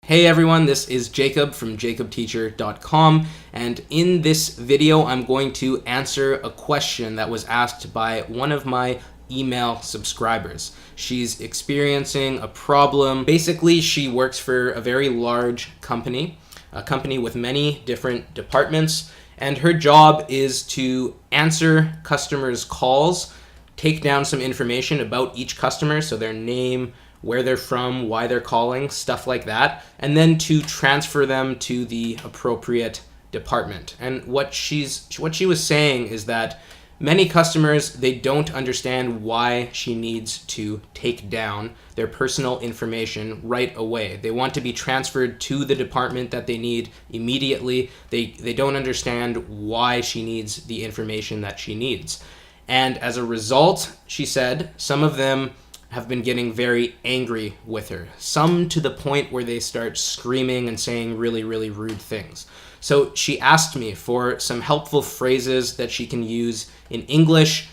Hey everyone, this is Jacob from jacobteacher.com, and in this video I'm going to answer a question that was asked by one of my email subscribers. She's experiencing a problem. Basically, she works for a very large company, a company with many different departments, and her job is to answer customers' calls, take down some information about each customer, so their name, where they're from, why they're calling, stuff like that, and then to transfer them to the appropriate department. And what she was saying is that many customers, they don't understand why she needs to take down their personal information right away. They want to be transferred to the department that they need immediately. They don't understand why she needs the information that she needs. And as a result, she said, some of them have been getting very angry with her, some to the point where they start screaming and saying really, really rude things. So she asked me for some helpful phrases that she can use in English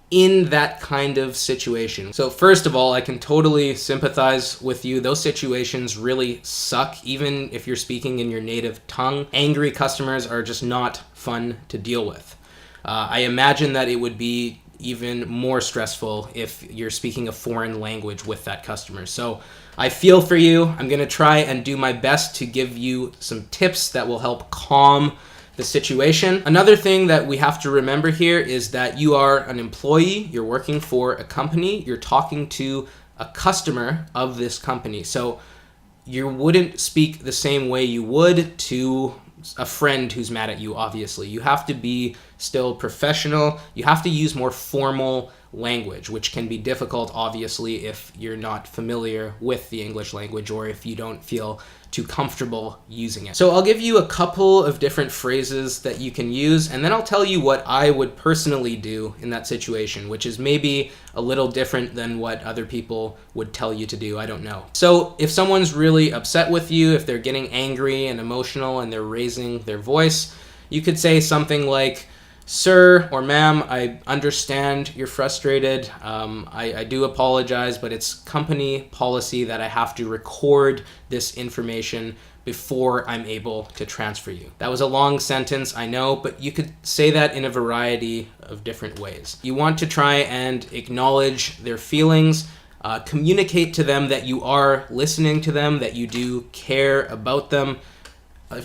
in that kind of situation. So first of all, I can totally sympathize with you. Those situations really suck, even if you're speaking in your native tongue. Angry customers are just not fun to deal with. I imagine that it would be even more stressful if you're speaking a foreign language with that customer. So I feel for you. I'm going to try and do my best to give you some tips that will help calm the situation. Another thing that we have to remember here is that you are an employee, you're working for a company, you're talking to a customer of this company. So you wouldn't speak the same way you would to a friend who's mad at you, obviously. You have to be still professional. You have to use more formal language, which can be difficult, obviously, if you're not familiar with the English language or if you don't feel too comfortable using it. So I'll give you a couple of different phrases that you can use, and then I'll tell you what I would personally do in that situation, which is maybe a little different than what other people would tell you to do. I don't know. So if someone's really upset with you, if they're getting angry and emotional and they're raising their voice, you could say something like, "Sir or ma'am, I understand you're frustrated. I do apologize, but it's company policy that I have to record this information before I'm able to transfer you." That was a long sentence, I know, but you could say that in a variety of different ways. You want to try and acknowledge their feelings, communicate to them that you are listening to them, that you do care about them.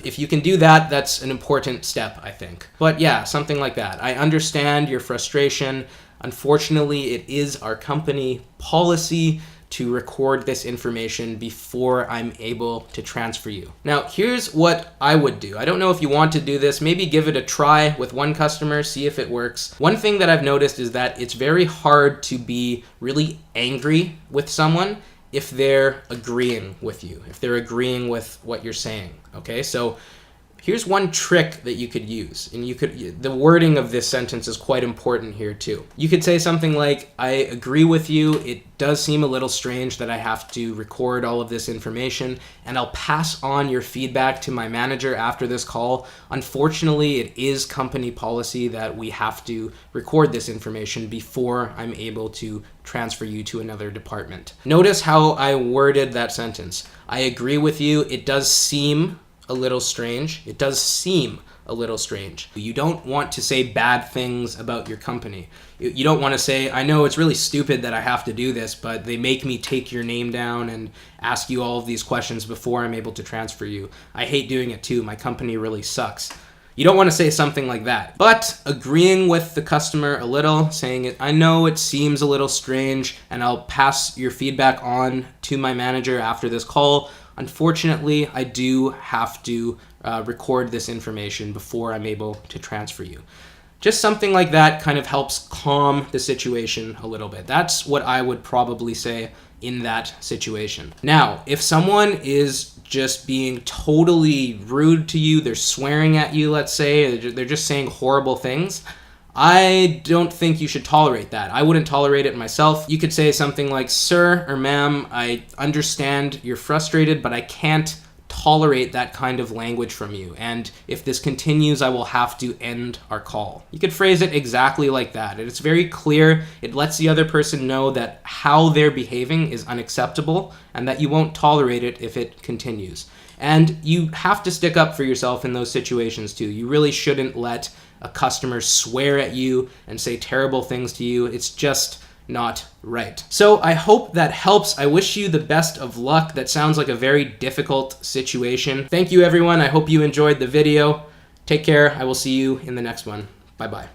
If you can do that, that's an important step, I think. But yeah, something like that. I understand your frustration. Unfortunately, it is our company policy to record this information before I'm able to transfer you. Now, here's what I would do. I don't know if you want to do this. Maybe give it a try with one customer, see if it works. One thing that I've noticed is that it's very hard to be really angry with someone if they're agreeing with you, if they're agreeing with what you're saying, okay? So here's one trick that you could use, and the wording of this sentence is quite important here too. You could say something like, "I agree with you. It does seem a little strange that I have to record all of this information, and I'll pass on your feedback to my manager after this call. Unfortunately, it is company policy that we have to record this information before I'm able to transfer you to another department." Notice how I worded that sentence. I agree with you. It does seem a little strange. It does seem a little strange. You don't want to say bad things about your company. You don't want to say, "I know it's really stupid that I have to do this, but they make me take your name down and ask you all of these questions before I'm able to transfer you. I hate doing it too. My company really sucks." You don't want to say something like that. But agreeing with the customer a little, saying, "I know it seems a little strange, and I'll pass your feedback on to my manager after this call. Unfortunately, I do have to record this information before I'm able to transfer you." Just something like that kind of helps calm the situation a little bit. That's what I would probably say in that situation. Now, if someone is just being totally rude to you, they're swearing at you, let's say, they're just saying horrible things, I don't think you should tolerate that. I wouldn't tolerate it myself. You could say something like, "Sir or ma'am, I understand you're frustrated, but I can't tolerate that kind of language from you, and if this continues, I will have to end our call. You could phrase it exactly like that. It's very clear. It lets the other person know that how they're behaving is unacceptable and that you won't tolerate it if it continues. And you have to stick up for yourself in those situations too. You really shouldn't let a customer swear at you and say terrible things to you. It's just not right. So I hope that helps. I wish you the best of luck. That sounds like a very difficult situation. Thank you, everyone. I hope you enjoyed the video. Take care. I will see you in the next one. Bye-bye.